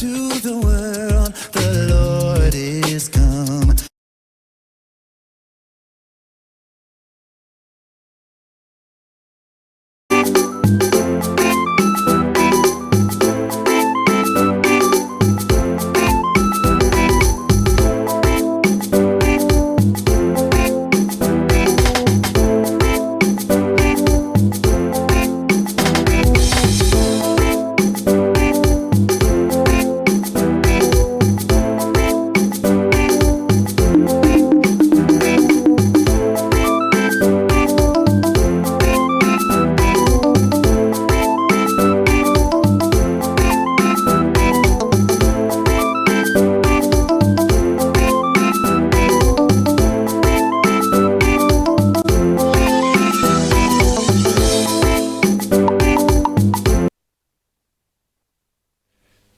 to the world, the Lord is come.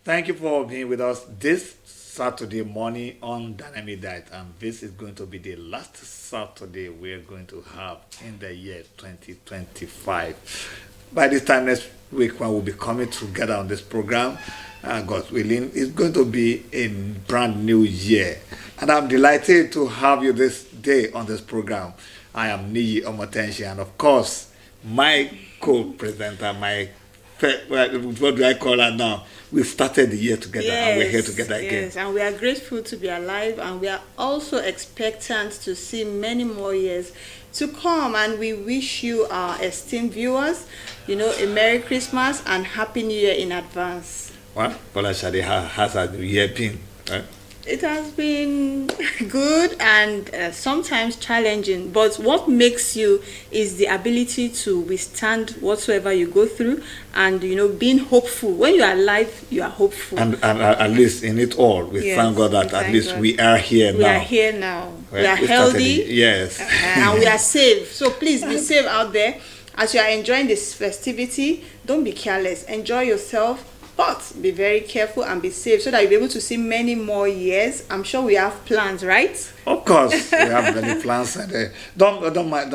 Thank you for being with us this Saturday morning on Dynamic Diet. And this is going to be the last Saturday we're going to have in the year 2025. By this time next week, when we'll be coming together on this program, God willing, it's going to be a brand new year. And I'm delighted to have you this day on this program. I am Nta Akure, and of course, my co-presenter, what do I call her now? We've started the year together, and we're here together again. Yes, and we are grateful to be alive, and we are also expectant to see many more years to come. And we wish you, our esteemed viewers, a Merry Christmas and Happy New Year in advance. Well, Bola Shade, how has our new year been? It has been good and sometimes challenging, but what makes you is the ability to withstand whatsoever you go through, and being hopeful. When you are alive, you are hopeful. And at least in it all, we thank God that at least we are here now. We are here now. We are healthy. Yes. And we are safe. So please be safe out there. As you are enjoying this festivity, don't be careless. Enjoy yourself. But be very careful and be safe so that you'll be able to see many more years. I'm sure we have plans, right? Of course, we have many plans. And don't mind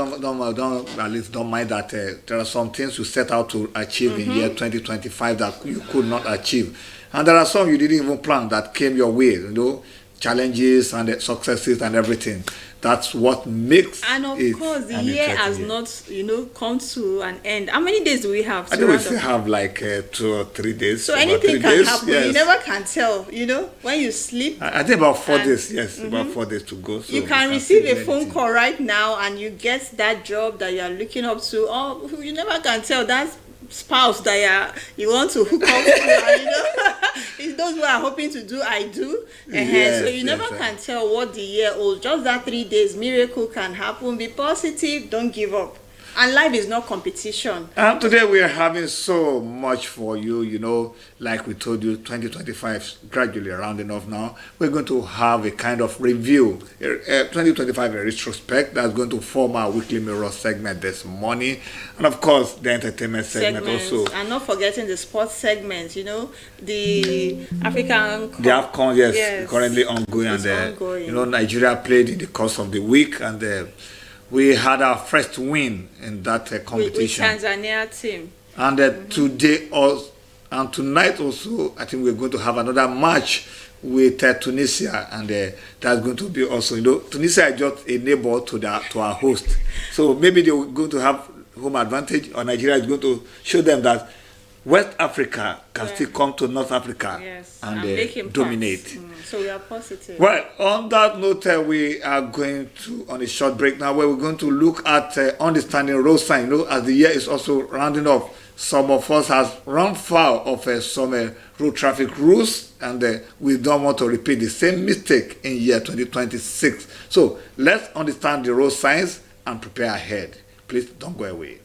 that there are some things you set out to achieve in year 2025 that you could not achieve, and there are some you didn't even plan that came your way. Challenges and successes and everything. That's what makes and of course the year has not come to an end. How many days do we have? I think we still have like 2 or 3 days. So anything can happen. Yes. You never can tell. When you sleep. I think about 4 days. Yes, about 4 days to go. So you can receive a phone call right now and you get that job that you are looking up to. Or you never can tell that spouse that you want to hook up to. It's those who are hoping to do I do. So you never can tell what the year holds. Just that 3 days miracle can happen. Be positive, don't give up. And life is not competition. And today we are having so much for you, like we told you, 2025 is gradually rounding off now. We're going to have a kind of review, 2025 a retrospect that's going to form our weekly mirror segment this morning. And of course, the entertainment segment also. And not forgetting the sports segment, the African The AFCON, yes, currently ongoing. It's ongoing. Nigeria played in the course of the week, and we had our first win in that competition. With Tanzania team. And today also, and tonight also, I think we're going to have another match with Tunisia, and that's going to be also, Tunisia is just a neighbor to our host. So maybe they're going to have home advantage, or Nigeria is going to show them that West Africa can still come to North Africa and dominate. So we are positive. Well, on that note, we are going to on a short break now, where we're going to look at understanding road sign. As the year is also rounding off, some of us has run foul of some road traffic rules, and we don't want to repeat the same mistake in year 2026. So let's understand the road signs and prepare ahead. Please don't go away.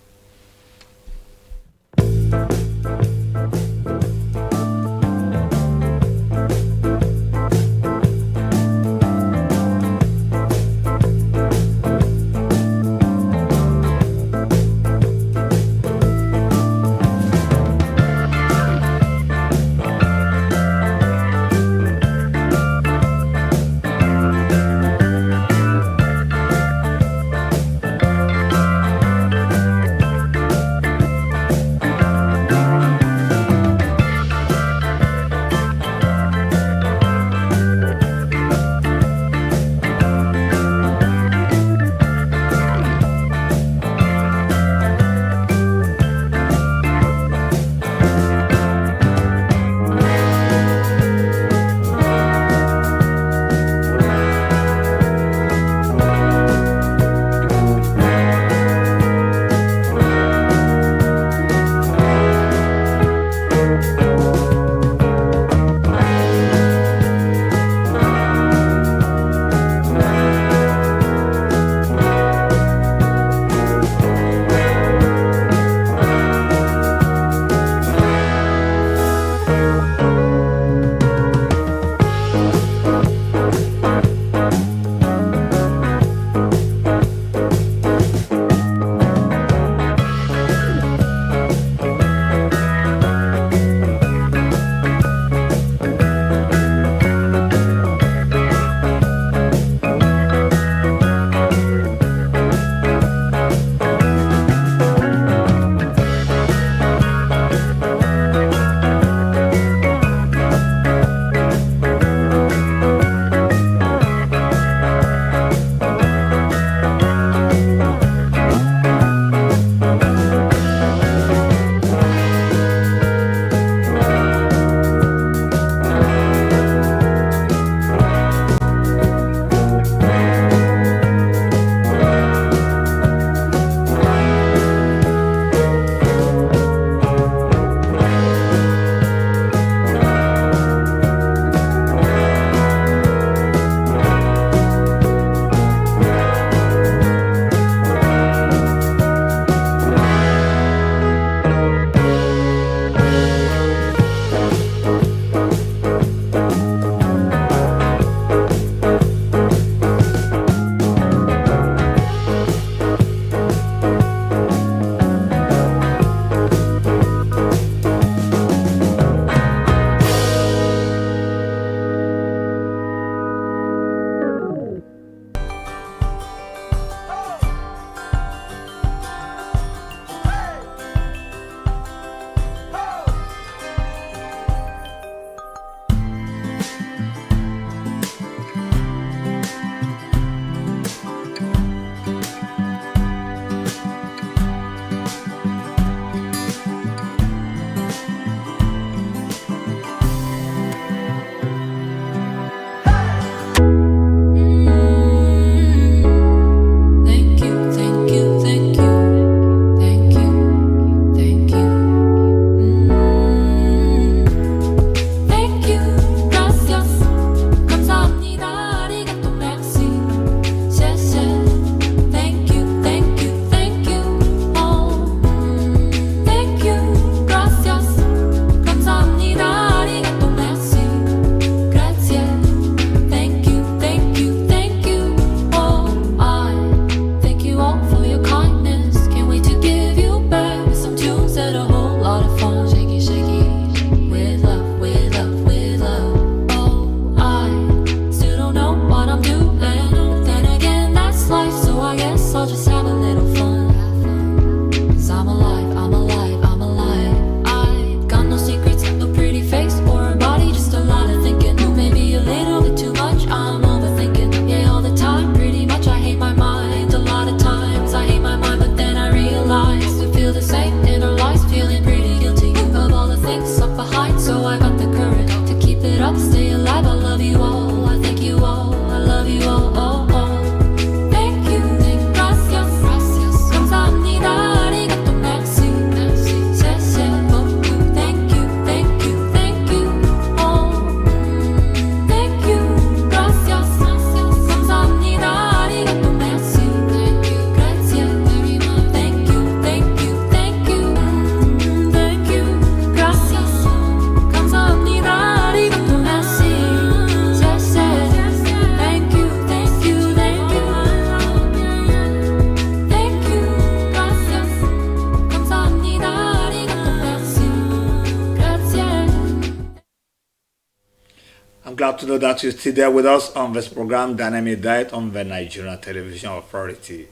glad to know that you're still there with us on this program, Dynamic Diet, on the Nigerian Television Authority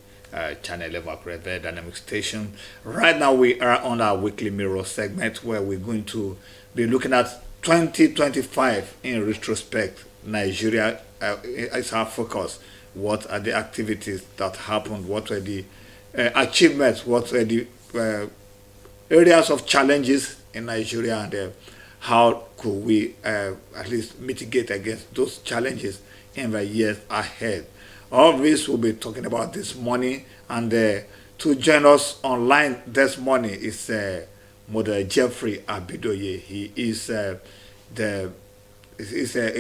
channel 11 Akure, very dynamic station. Right now, we are on our weekly mirror segment where we're going to be looking at 2025 in retrospect. Nigeria is our focus. What are the activities that happened? What were the achievements? What were the areas of challenges in Nigeria, and how could we at least mitigate against those challenges in the years ahead? All this we'll be talking about this morning, and to join us online this morning is Mother Jeffrey Abidoye. He is a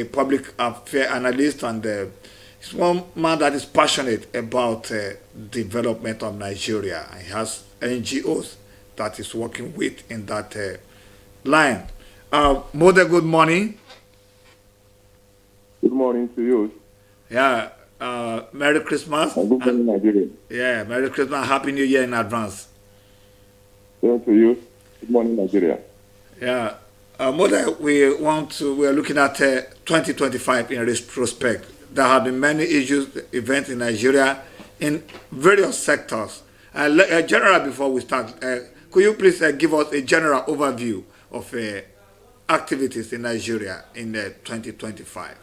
public affair analyst, and he's one man that is passionate about development of Nigeria. He has NGOs that is working with in that line. Mother, good morning. Good morning to you. Yeah. Merry Christmas. Good morning, Nigeria. Yeah, Merry Christmas. Happy New Year in advance. Same to you. Good morning, Nigeria. Yeah. Mother, we are looking at 2025 in retrospect. There have been many issues, events in Nigeria in various sectors. General, before we start, could you please give us a general overview of activities in Nigeria in 2025?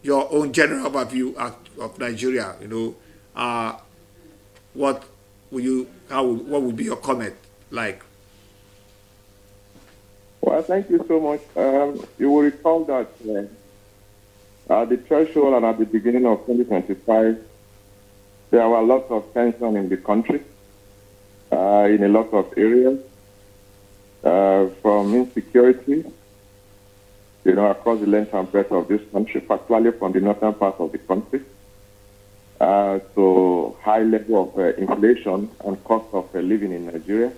Your own general overview of Nigeria. What would be your comment like? Well, thank you so much. You will recall that at the threshold and at the beginning of 2025, there were lots of tension in the country, in a lot of areas, from insecurity, across the length and breadth of this country, particularly from the northern part of the country, to high level of inflation and cost of living in Nigeria,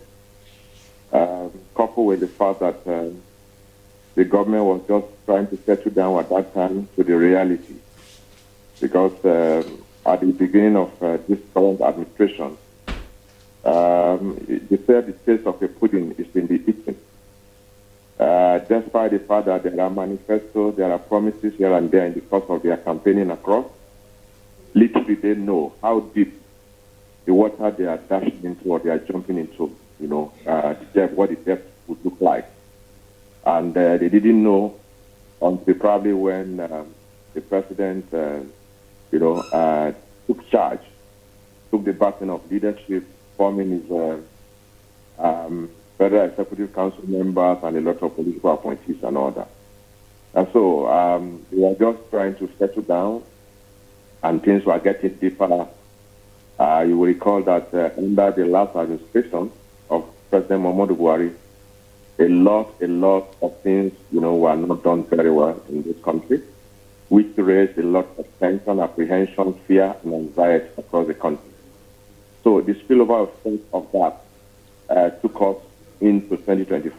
coupled with the fact that the government was just trying to settle down at that time to the reality. Because at the beginning of this current administration, they said the taste of a pudding is in the eating. Despite the fact that there are manifestos, there are promises here and there in the course of their campaigning across, little did they know how deep the water they are dashing into or they are jumping into, what the depth would look like. And they didn't know until probably when the president, took charge, took the baton of leadership, forming his Federal Executive Council members and a lot of political appointees and all that. And so they were just trying to settle down, and things were getting deeper. You will recall that under the last administration of President Muhammadu Buhari, a lot of things, were not done very well in this country, which raised a lot of tension, apprehension, fear, and anxiety across the country. So the spillover effect of that took us into 2025.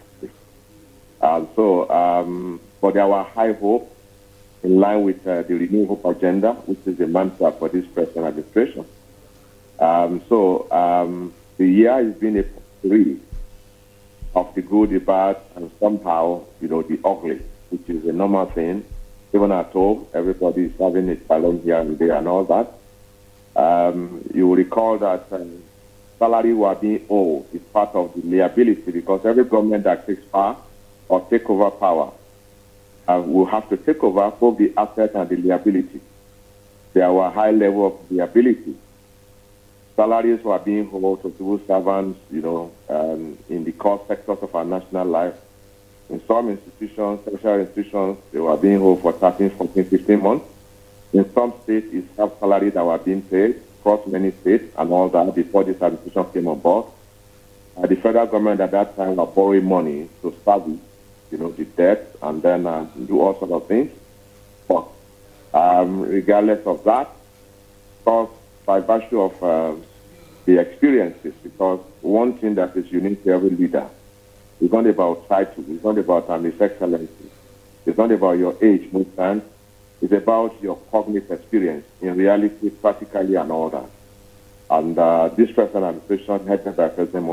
But there were high hopes in line with the Renew Hope agenda, which is the mantra for this present administration. The year has been a potpourri of the good, the bad, and somehow, the ugly, which is a normal thing. Even at home, everybody is having a challenge here and there and all that. You will recall that salary were being owed is part of the liability, because every government that takes power or take over power will have to take over both the asset and the liability. There were high level of liability. Salaries were being owed to civil servants, in the core sectors of our national life. In some institutions, social institutions, they were being owed for 13, 14, 15 months. In some states, it's half salary that were being paid across many states and all that before this administration came on board. The federal government at that time were borrowing money to service, the debt and then do all sorts of things. But regardless of that, because by virtue of the experiences, because one thing that is unique to every leader is not about title, it's not about His Excellency, it's not about your age most times, it's about your cognitive experience in reality, practically, and all that. And this present administration, headed by President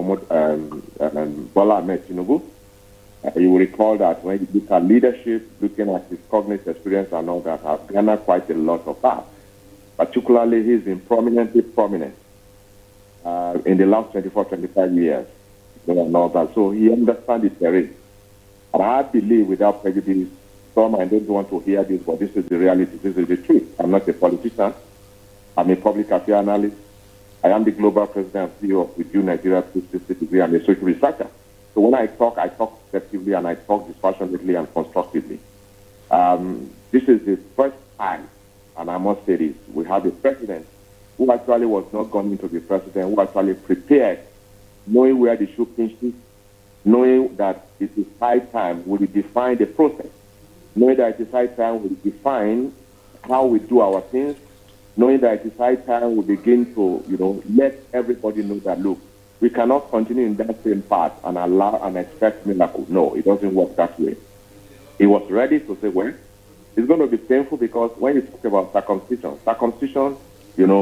Bola Ahmed Tinubu, You will recall that when you look at leadership, looking at his cognitive experience and all that, I've garnered quite a lot of that. Particularly, he's been prominently prominent in the last 24, 25 years, and all that. So he understands the terrain. And I believe, without prejudice, some I don't want to hear this, but this is the reality. This is the truth. I'm not a politician. I'm a public affairs analyst. I am the global president and CEO of Review Nigeria 360 degree. I'm a social researcher. So when I talk effectively and I talk dispassionately and constructively. This is the first time, and I must say this, we have a president who actually was not going to be president, who actually prepared, knowing where the shoe pinches, knowing that it is high time we define the process, knowing that it is high time we define how we do our things, knowing that it is high time we begin to, let everybody know that, look, we cannot continue in that same path and allow and expect miracles. No, it doesn't work that way. He was ready to say, well, it's going to be painful because when you talk about circumcision,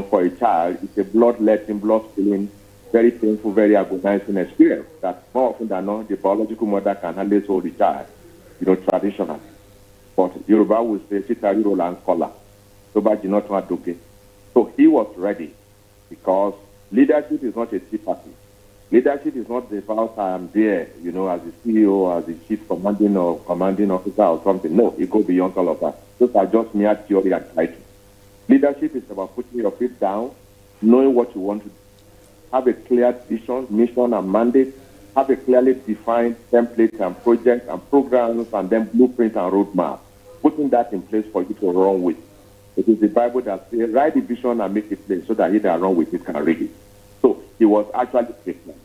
for a child, it's a blood-letting, blood-spilling, very painful, very agonizing experience that more often than not, the biological mother can handle hold the child, traditionally. But Yoruba will say, "Sitari rola and kola." So he was ready because leadership is not a tea party. Leadership is not about I am there, as the CEO, as the chief commanding officer or something. No, it goes beyond all of that. Those are just mere theory and title. Leadership is about putting your feet down, knowing what you want to do, have a clear vision, mission, and mandate, have a clearly defined template and projects and programs, and then blueprint and roadmap, putting that in place for you to run with. It is the Bible that says, write the vision and make it plain so that he that run with it can read it. So he was actually prepared.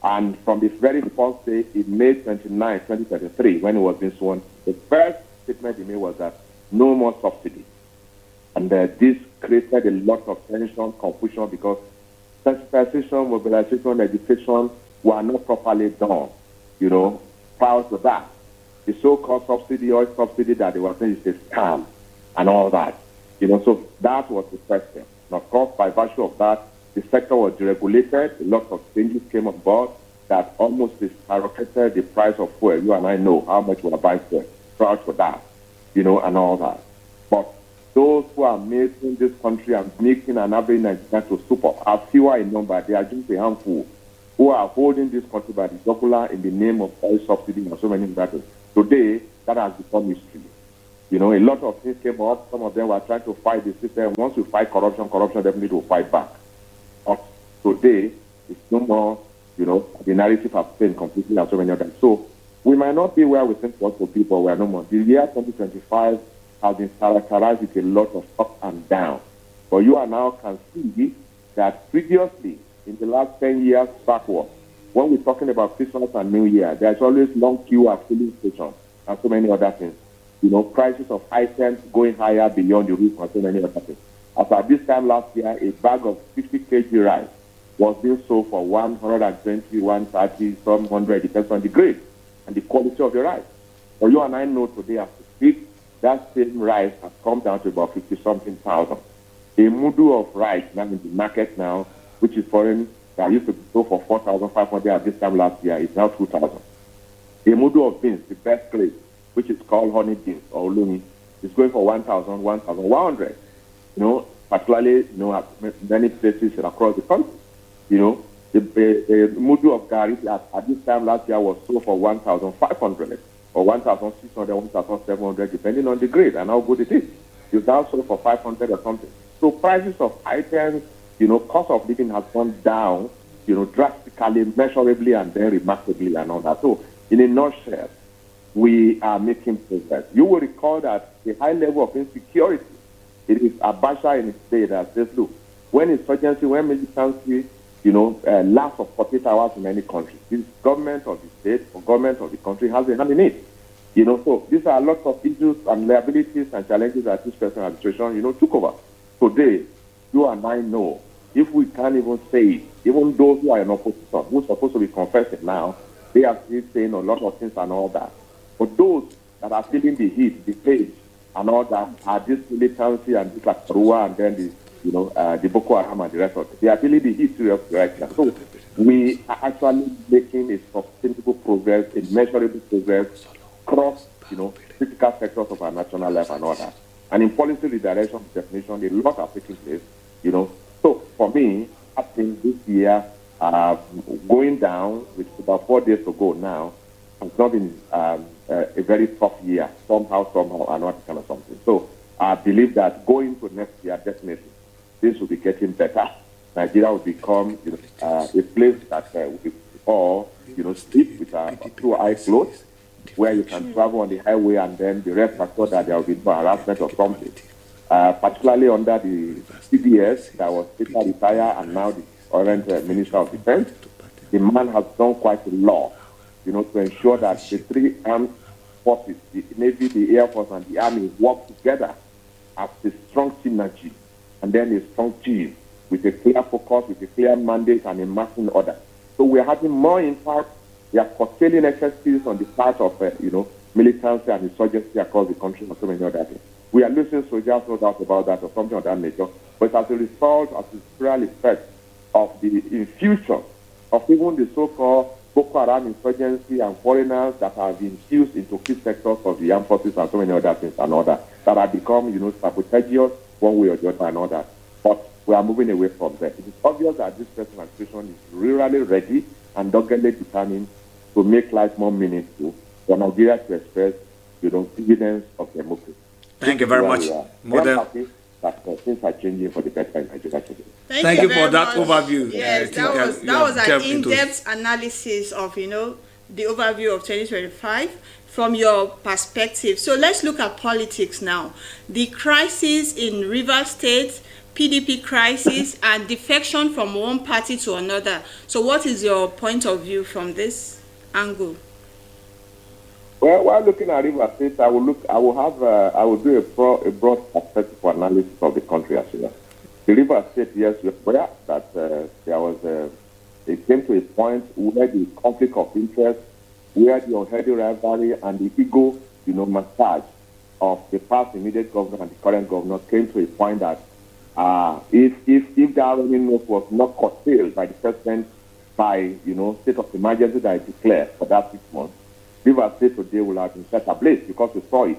And from the very first day, in May 29, 2023, when he was being sworn, the first statement he made was that no more subsidy. And this created a lot of tension, confusion, because sensitization, mobilization, education were not properly done, prior to that. The so-called subsidy, oil subsidy that they were saying is a scam and all that. So that was the first step. And of course, by virtue of that, the sector was deregulated. A lot of changes came on board that almost skyrocketed the price of fuel. You and I know how much we are buying fuel prior to that, and all that. But those who are making this country and making an average Nigerian to super are fewer in number. They are just a handful who are holding this country by the jugular in the name of oil subsidy and so many matters. Today, that has become history. A lot of things came up. Some of them were trying to fight the system. Once we fight corruption definitely will fight back. But today, it's no more, the narrative has changed completely and so many others. So we might not be where we think what for people, we are no more. The year 2025 has been characterized with a lot of up and down. But you and now can see that previously, in the last 10 years backward, when we're talking about Christmas and New Year, there's always long queue at filling stations and so many other things. Prices of items going higher beyond the roof and so many other things. As at this time last year, a bag of 50 kg rice was being sold for 120, 130, some 100, depends on the grade and the quality of the rice. But you and I know today, as we speak, that same rice has come down to about 50-something thousand. A mudu of rice now in the market now, which is foreign, that used to be sold for 4,500 at this time last year, is now 2,000. A mudu of beans, the best grade, which is called honey beans or lumi, is going for 1,000, 1,100. Particularly, at many places across the country. The mudu of gari at this time last year was sold for 1,500 or 1,600, 1,700, depending on the grade and how good it is. You now sold for 500 or something. So prices of items, cost of living has gone down, drastically, measurably, and then remarkably and all that. So in a nutshell, we are making progress. You will recall that the high level of insecurity, it is Abacha in its day that says, look, when insurgency, when militancy, lasts of 48 hours in any country, this government of the state or government of the country has a hand in it. So these are lots of issues and liabilities and challenges that this present administration, took over. Today, you and I know, if we can't even say it, even those who are in opposition, who are supposed to be confessing now, they are still saying a lot of things and all that. But those that are feeling the heat, the pain, and all that are this militancy and this Akarua and then the Boko Haram and the rest of it. They are really the history of right now. So we are actually making a sustainable progress, a measurable progress across, critical sectors of our national life and all that. And in policy redirection, definition, a lot are taking place, So for me, I think this year, going down with about 4 days to go now, has not been a very tough year, somehow, and what kind of something. So I believe that going to next year, definitely, things will be getting better. Nigeria will become a place that we all sleep with our 2 eyes closed, where you can travel on the highway and then be rest assured that there will be no harassment or something. Particularly under the CBS that was later retired and now the current Minister of Defense, the man has done quite a lot, to ensure that the 3 armed forces, the Navy, the Air Force, and the Army work together as a strong synergy, and then a strong team with a clear focus, with a clear mandate and a marching order. So we are having more impact. We are curtailing excesses on the part of, militancy and insurgency across the country and so many other things. We are losing soldiers, no doubt about that, or something of that nature. But as a result, as a real effect of the infusion of even the so-called Boko Haram insurgency and foreigners that have been infused into key sectors of the armed forces and so many other things and other that have become, sabotageous one way or the other and other. But we are moving away from that. It is obvious that this present administration is really ready and doggedly determined to make life more meaningful for Nigeria to express, dividends of democracy. Thank you very much. Model. Things are changing for the better in Nigeria today. Thank you for that overview. Yes, that was an in-depth analysis of, the overview of 2025 from your perspective. So let's look at politics now. The crisis in Rivers State, PDP crisis, and defection from one party to another. So what is your point of view from this angle? Well, while looking at Rivers State, I will do a broad perspective analysis of the country as well. The Rivers State, yes, you're aware that it came to a point where the conflict of interest, where the unhealthy rivalry and the ego, massage of the past immediate governor and the current governor came to a point that if that revenue was not curtailed by the president by, state of emergency that I declared for that 6 months, Rivers State today will have been set ablaze because we saw it.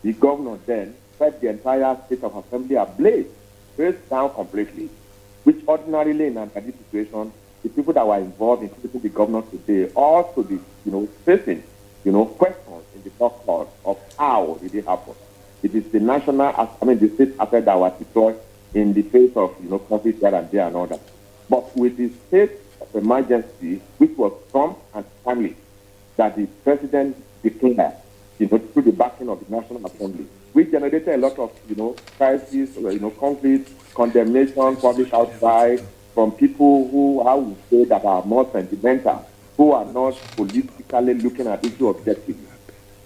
The governor then set the entire state of assembly ablaze, faced down completely, which ordinarily in an ideal situation, the people that were involved, including the governor today, also be, facing, questions in the first clause of how did it happen. It is the the state asset that was deployed in the face of, conflict here and there and all that. But with the state of emergency, which was prompt and timely, that the president declared, through the backing of the National Assembly, which generated a lot of, crises, conflict, condemnation, public outcry from people who, I would say, that are more sentimental, who are not politically looking at issue objectively.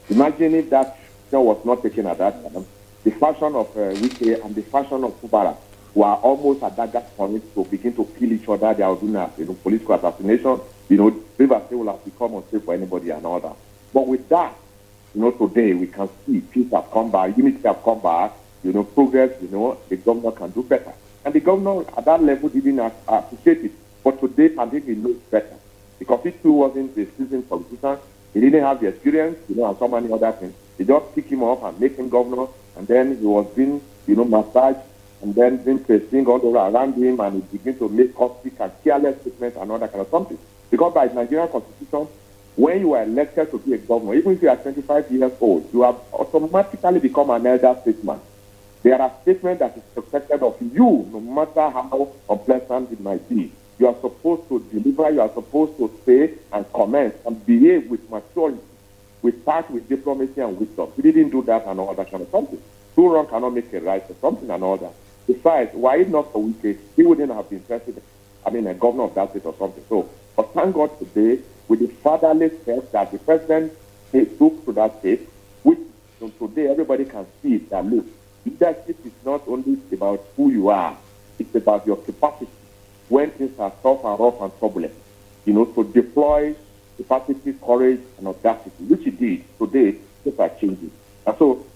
Imagine if that was not taken at that time. The fashion of Wike and the fashion of Kubara were almost at that point to begin to kill each other. They are doing political assassination. Rivers State will have become unsafe for anybody and all that. But with that, today we can see peace have come back, unity have come back, progress, the governor can do better. And the governor at that level didn't appreciate it. But today, I think he knows better. Because he too wasn't a seasoned politician. He didn't have the experience, and so many other things. They just pick him up and make him governor, and then he was being, massaged, and then being pressing all around him, and he began to make caustic and careless statements and all that kind of something. Because by the Nigerian constitution, when you are elected to be a governor, even if you are 25 years old, you have automatically become an elder statesman. There are statements that is expected of you, no matter how unpleasant it might be. You are supposed to deliver, you are supposed to say and comment and behave with maturity, with tact, with diplomacy and wisdom. He didn't do that and all that kind of something. Two wrong cannot make a right or something and all that. Besides, why it not for Wike, he wouldn't have been president, a governor of that state or something. So, but thank God today, with the fatherly steps that the president took to that state, which today everybody can see it, that look, leadership is not only about who you are, it's about your capacity when things are tough and rough and turbulent, to deploy capacity, courage, and audacity, which he did. Today, things are changing. And so,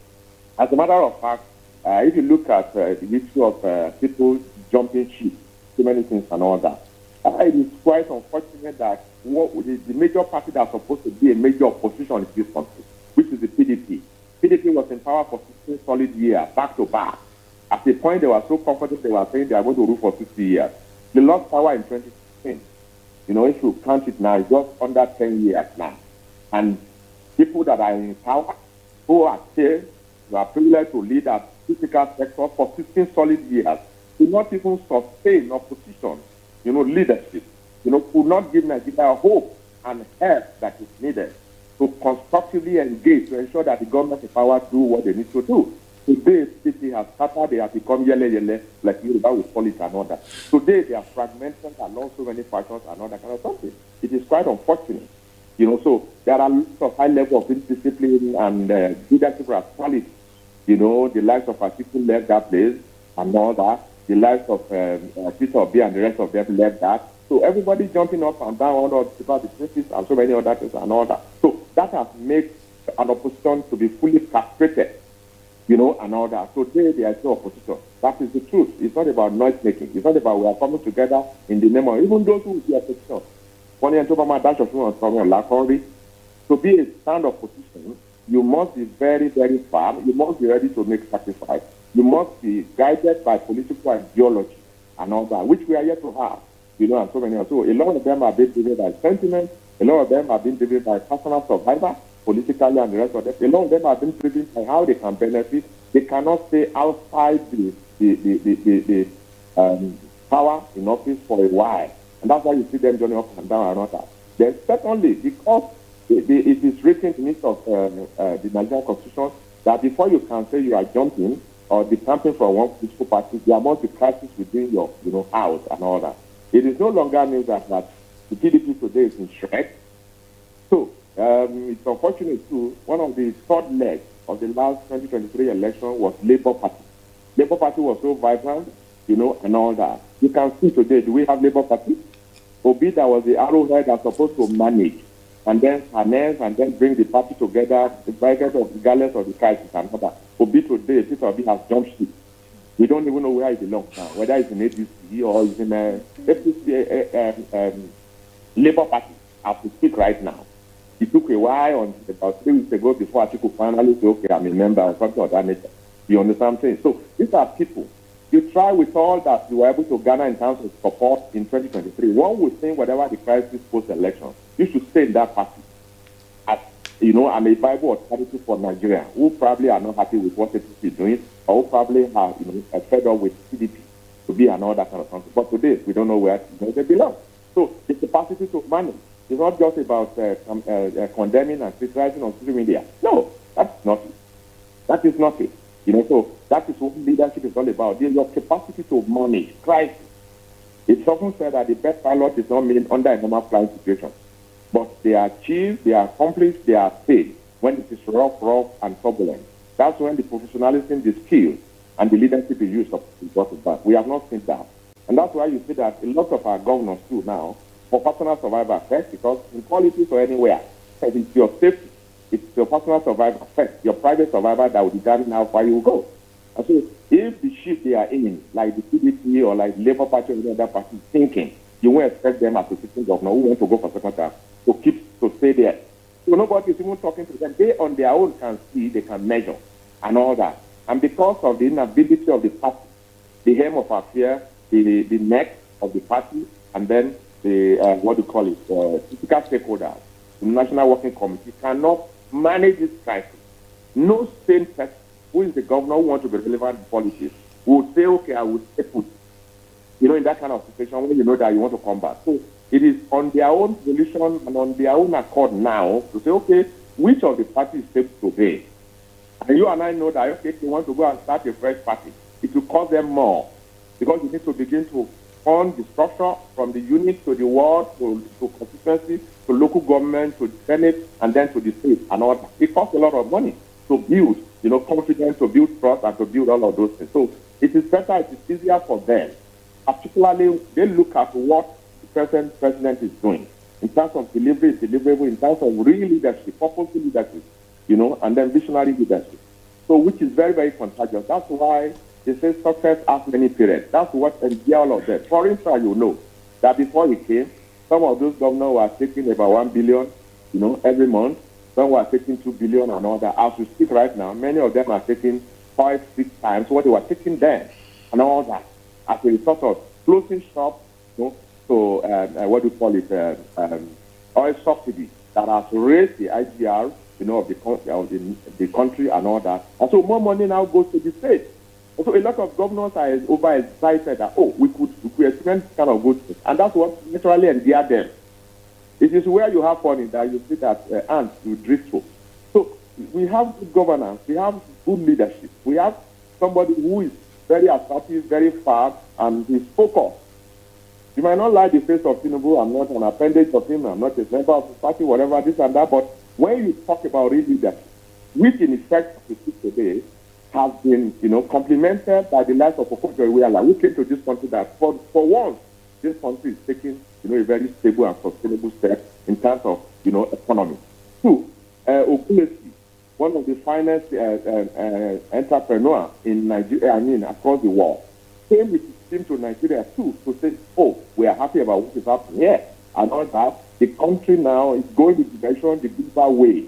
as a matter of fact, if you look at the issue of people jumping ship, so many things and all that, it is quite unfortunate that the major party that's supposed to be a major opposition in this country, which is the PDP. PDP was in power for 16 solid years, back to back. At the point they were so comfortable, they were saying they are going to rule for 60 years. They lost power in 2016. You know, if you count it now, it's just under 10 years now. And people that are in power, who are still, who are privileged to lead a critical sector for 16 solid years, do not even sustain opposition, you know, leadership, you know, could not give Nigeria hope and help that is needed to constructively engage to ensure that the government in power do what they need to do. Today, city has scattered, they have become yele, like Yoruba would call it and all that. Today, they are fragmented along so many factions and all that kind of something. It is quite unfortunate. You know, so there are lots of high level of indiscipline and leadership quality. You know, the likes of people left that place and all that. The likes of Peter Obi and the rest of them left that. So everybody jumping up and down about the places and so many other things and all that. So that has made an opposition to be fully castrated, you know, and all that. So today there is no opposition. That is the truth. It's not about noise making. It's not about we are coming together in the name of even those who will be opposition. To be a sound opposition, you must be very, very firm. You must be ready to make sacrifice. You must be guided by political ideology and all that, which we are yet to have. You know, and so many. So a lot of them are being driven by sentiment. A lot of them are being driven by personal survivor, politically and the rest of them. A lot of them are being driven by how they can benefit. They cannot stay outside the power in office for a while. And that's why you see them joining up and down and all that. Then secondly, because it is written in it of the Nigerian Constitution that before you can say you are jumping or decamping from one political party, there must be crisis within your house and all that. It is no longer news that the PDP today is in shreds. So it's unfortunate too. One of the third legs of the last 2023 election was Labour Party. Labour Party was so vibrant, you know, and all that. You can see today, do we have Labour Party? Obi, that was the arrowhead that's supposed to manage and then harness and then bring the party together, regardless of the crisis and all that. Obi today, Peter Obi has jumped ship. We don't even know where he belongs now, whether it's in ADC or it's in Labour Party, as we speak right now. It took a while, about 3 weeks ago, before Atiku finally said, okay, I'm a member or something of that nature. You understand what I'm saying? So these are people. You try with all that you were able to garner in terms of support in 2023. One would think whatever the crisis post-election, you should stay in that party. As, you know, I'm a Bible authority for Nigeria, who probably are not happy with what APC is doing, or who probably have, fed up with PDP to be and all that kind of something. But today, we don't know where they belong. So the capacity to manage is not just about condemning and criticizing on social media. No, that's not it. That is not it. You know, so that is what leadership is all about. Your capacity to manage crisis. It's often said that the best pilot is not made under a normal flying situation. But they are achieved, they are accomplished, they are paid when it is rough, and turbulent. That's when the professionalism, the skill, and the leadership is used to brought it back. We have not seen that. And that's why you see that a lot of our governors too now, for personal survival first, because in politics or anywhere, it's your safety. It's your personal survival first, your private survival that will determine how far you will go. And so if the shift they are in, like the PDP or like the Labour Party or any other party thinking, you won't expect them as a sitting governor who want to go for second term to stay there. So nobody is even talking to them. They on their own can see, they can measure and all that. And because of the inability of the party, the aim of affairs, the neck of the party, and then the, typical stakeholders, the National Working Committee cannot manage this crisis. No sane person who is the governor who wants to be relevant in politics will say, okay, I will stay put. You know, in that kind of situation when you know that you want to come back. So it is on their own solution and on their own accord now to say, okay, which of the parties is safe to obey? And you and I know that, okay, they want to go and start a fresh party. It will cost them more because you need to begin to fund the structure from the unit to the ward to constituency to local government to the Senate and then to the state and all that. It costs a lot of money to build, confidence, to build trust and to build all of those things. So it is better, it is easier for them. Particularly, they look at what the present president is doing in terms of deliverable, in terms of real leadership, purposeful leadership, and then visionary leadership. So which is very, very contagious. That's why they say success has many parents. That's what endear all of them. For instance, you know that before he came, some of those governors were taking about 1 billion, every month. Some were taking 2 billion and all that. As we speak right now, many of them are taking 5, 6 times what they were taking then and all that. As a result of closing shop, so what do you call it, oil subsidy that has raised the IGR, of the country and all that. And so more money now goes to the state. And so a lot of governors are overexcited that, we could experience kind of good things. And that's what naturally endeared them. It is where you have fun in that you see that ants you drift through. So we have good governance, we have good leadership, we have somebody who is very assertive, very fast, and is focused. You might not like the face of Tinubu, I'm not an appendage of him, I'm not a member of the party, whatever, this and that, but when you talk about real leadership, which in effect we see today has been, complemented by the likes of Okojo Iweala, who came to this country that for once, this country is taking, a very stable and sustainable step in terms of, economy. Two, Okulesi, one of the finest entrepreneurs in Nigeria, across the world, came with his team to Nigeria too to say, we are happy about what is happening here. And all that, the country now is going in the direction, the global way.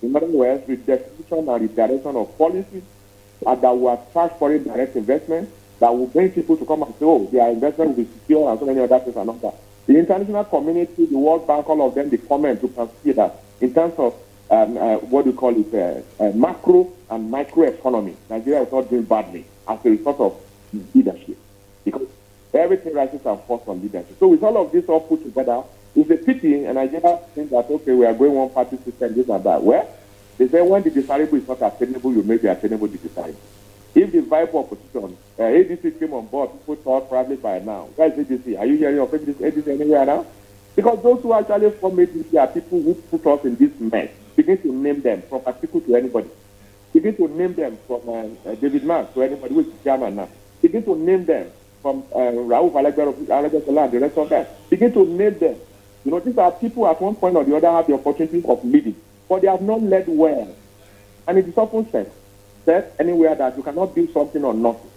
In other words, with definition and the direction of policies that will attract foreign direct investment, that will bring people to come and say, their investment will be secure and so many other things and all that. The international community, the World Bank, all of them, they comment to consider that in terms of macro and micro economy, Nigeria is not doing badly as a result of leadership. Because everything rises and falls on leadership. So with all of this all put together, it's a pity, and Nigeria think that, we are going one party system, this and that. Well, they say when the desirable is not attainable, you make the attainable the desirable. If the viable opposition, ADC came on board, people thought probably by now. Where is ADC? Are you hearing of ADC anywhere now? Because those who actually form ADC are people who put us in this mess. Begin to name them from Atiku to anybody. Begin to name them from David Mark to anybody who is chairman now. Begin to name them from Raouf Alegbero and the rest of them. Begin to name them. These are people at one point or the other have the opportunity of leading, but they have not led well. And it is often said anywhere that you cannot build something on nothing.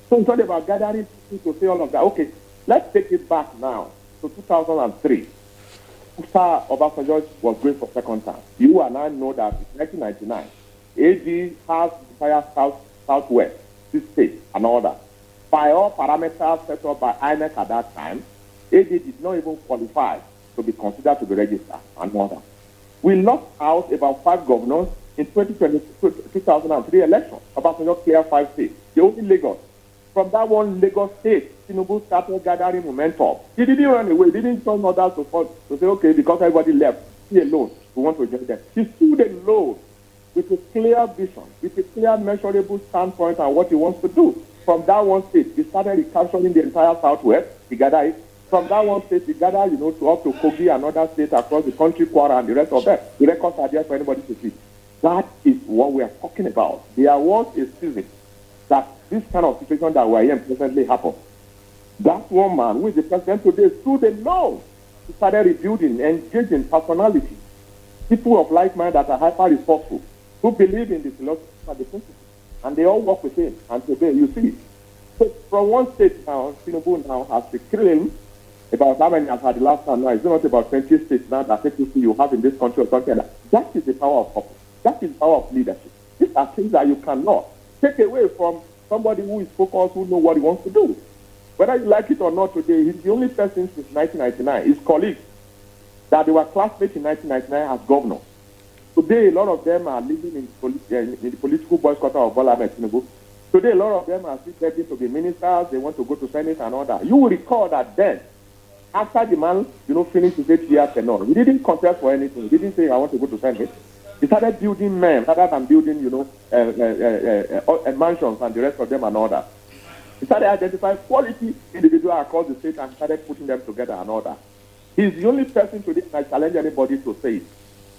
So it's not about gathering people to say all of that. Okay, let's take it back now to 2003. After Obasanjo was going for second time, you and I know that in 1999, AG has the entire southwest, this state, and all that. By all parameters set up by INEC at that time, AG did not even qualify to be considered to be registered and all that. We lost out about 5 governors in 2003 election. Obasanjo cleared 5 states. The only Lagos. From that one Lagos state, Tinubu started gathering momentum. He didn't run away. He didn't turn others to say, okay, because everybody left, he alone, we want to join them. He stood alone with a clear vision, with a clear measurable standpoint on what he wants to do. From that one state, he started recapturing the entire southwest. He gathered it. From that one state, he gathered, to up to Kogi and other states across the country, Kwara and the rest of them. The records are there for anybody to see. That is what we are talking about. There was a season that this kind of situation that we are in presently happened. That one man, who is the president today, stood alone. He started rebuilding, engaging personality. People of like mind that are hyper-resourceful, who believe in the philosophy and the principles. And they all work with him. And today, you see. So from one state now, Tinubu now has the claim about how many has had the last time now. It's not about 20 states now that you have in this country or something like that. That is the power of purpose. That is the power of leadership. These are things that you cannot take away from somebody who is focused, who knows what he wants to do. Whether you like it or not today, he's the only person since 1999, his colleagues, that they were classmates in 1999 as governors. Today, a lot of them are living in the political boys' quarter of Bola Ahmed Tinubu. Today, a lot of them are still begging to be ministers. They want to go to Senate and all that. You will recall that then, after the man, finished his 8 years and all, he didn't contest for anything. He didn't say, I want to go to Senate. He started building men rather than building, mansions and the rest of them and all that. He started identifying quality individuals across the state and started putting them together and all that. He's the only person today that I challenge anybody to say it,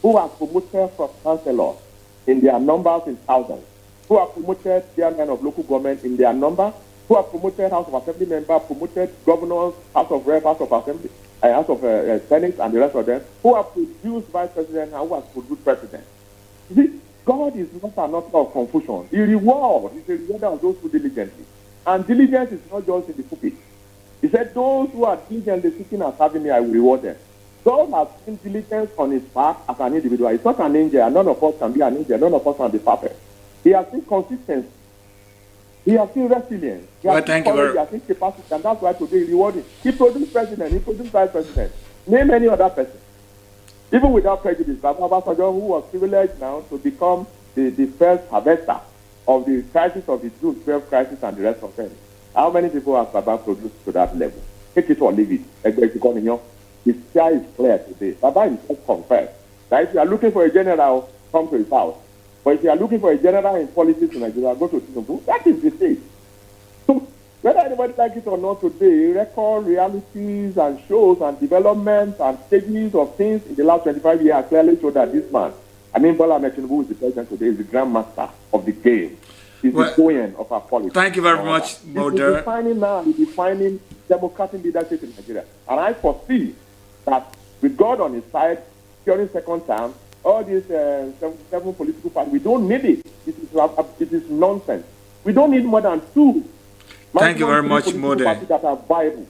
who has promoted from councillors in their numbers in thousands, who have promoted chairmen of local government in their number, who have promoted House of Assembly members, promoted governors, House of Rep, House of Assembly, House of Senate, and the rest of them, who have produced vice president and who has produced president. You see, God is not an author of confusion. He rewards. He's a rewarder of those who diligently. And diligence is not just in the pulpit. He said, those who are diligently seeking and serving me, I will reward them. God has seen diligence on his part as an individual. He's not an angel, and none of us can be an angel. None of us can be perfect. He has seen consistency. He has seen resilience. He has seen courage. He has seen capacity. And that's why today he rewarded. He produced president. He produced vice president. Name any other person. Even without prejudice, Baba Obasanjo, who was privileged now to become the first harvester of the crisis of the June 12 crisis and the rest of them. How many people have Baba produced to that level? Take it or leave it. The sky is clear today. Baba himself confessed that if you are looking for a general, come to his house. But if you are looking for a general in politics in Nigeria, go to Tinubu. That is the state. So whether anybody likes it or not today, record realities and shows and developments and stages of things in the last 25 years clearly show that this man, Bola Ahmed Tinubu, is the president today, is the grandmaster of the game. He's the poem of our politics. Thank you very much, Mulder. He's defining democratic leadership in Nigeria. And I foresee that with God on his side, during second term, all these seven political parties, we don't need it. It is nonsense. We don't need more than two. Thank you very much, Mulder. That are viable,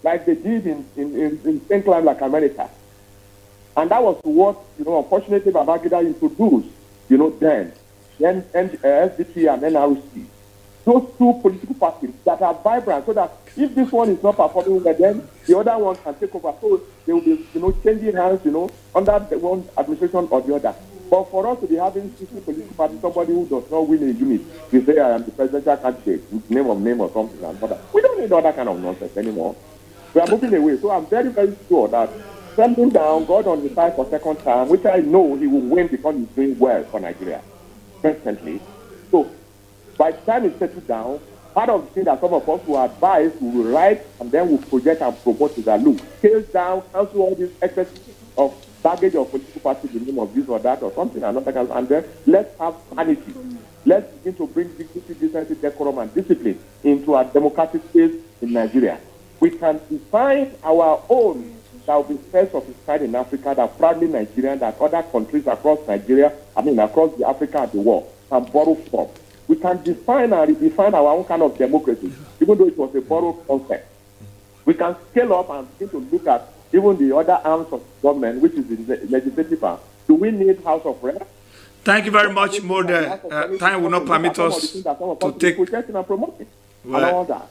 like they did in St. Cloud, like America. And that was what, unfortunately, Babangida introduced, then SDP and NRC. Those two political parties that are vibrant, so that if this one is not performing well, then the other one can take over. So they will be, changing hands, under the one administration or the other. But for us to be having 50 political parties, somebody who does not win a unit, we say I am the presidential candidate, name or something and other. We don't need all that kind of nonsense anymore. We are moving away. So I'm very, very sure that sending down God on the side for second time, which I know he will win because he's doing well for Nigeria presently. So by the time it's settled down, part of the thing that some of us will advise, we will write and then we'll project and promote is that look, scale down, cancel all this excess of baggage of political parties in the name of this or that or something and then let's have sanity. Let's begin to bring dignity, decency, decorum and discipline into our democratic space in Nigeria. We can define our own that will be first of its kind in Africa, that proudly Nigerian, that other countries across Nigeria, across the Africa and the world can borrow from. We can define and redefine our own kind of democracy, even though it was a borrowed concept. We can scale up and begin to look at even the other arms of government, which is the legislative arm. Do we need House of Reps? Thank you very much, Mulder. Time will not permit us to take... and promoting and all that.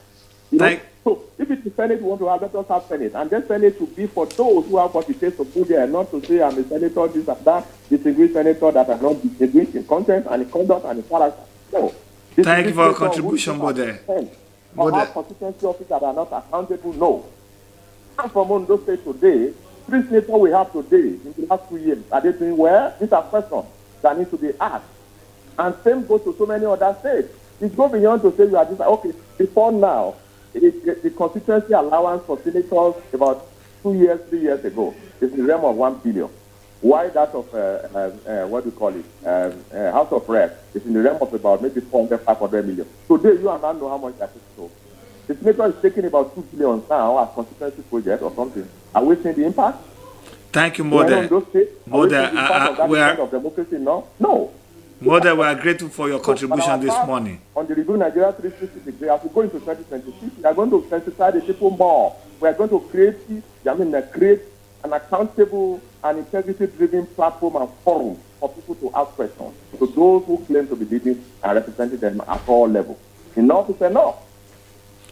So if it's the Senate we want to have, let us have Senate. And then Senate to be for those who have what it takes to put there, not to say I'm a senator, this and that, distinguished senator that are not distinguished in content and in conduct and in character. No. Thank you for your contribution, Mulder. Or have constituency officers that are not accountable, no. And from Ondo State today, 3 senators we have today in the last 2 years, are they doing well? These are questions that need to be asked. And same goes to so many other states. It goes beyond to say you are just like, okay, before now, the constituency allowance for senators about 2 years, 3 years ago is in the realm of 1 billion. Why that of, what do you call it, House of Reps is in the realm of about maybe 400, 500 million. Today, you and I know how much that is. So the senator is taking about 2 billion now as constituency project or something. Are we seeing the impact? Thank you, Mulder. Mulder, we are of democracy now? No. Mulder, we are grateful for your contribution this morning. On the Review Nigeria 360, as we go into 2026, we are going to sensitize the people more. We are going to create an accountable and integrity-driven platform and forum for people to ask questions to those who claim to be leading and representing them at all levels. Enough is enough.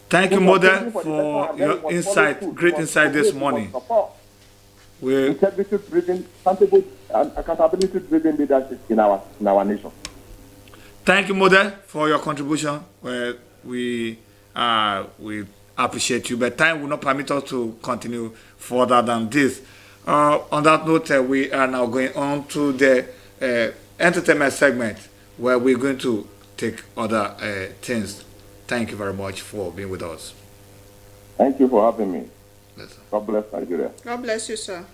Thank you, Mulder, for your insight, great insight this morning. Integrity-driven, accountability-driven leadership in our nation. Thank you, Mulder, for your contribution. We appreciate you, but time will not permit us to continue further than this. On that note, we are now going on to the entertainment segment, where we're going to take other things. Thank you very much for being with us. Thank you for having me. God bless Nigeria. God bless you, sir.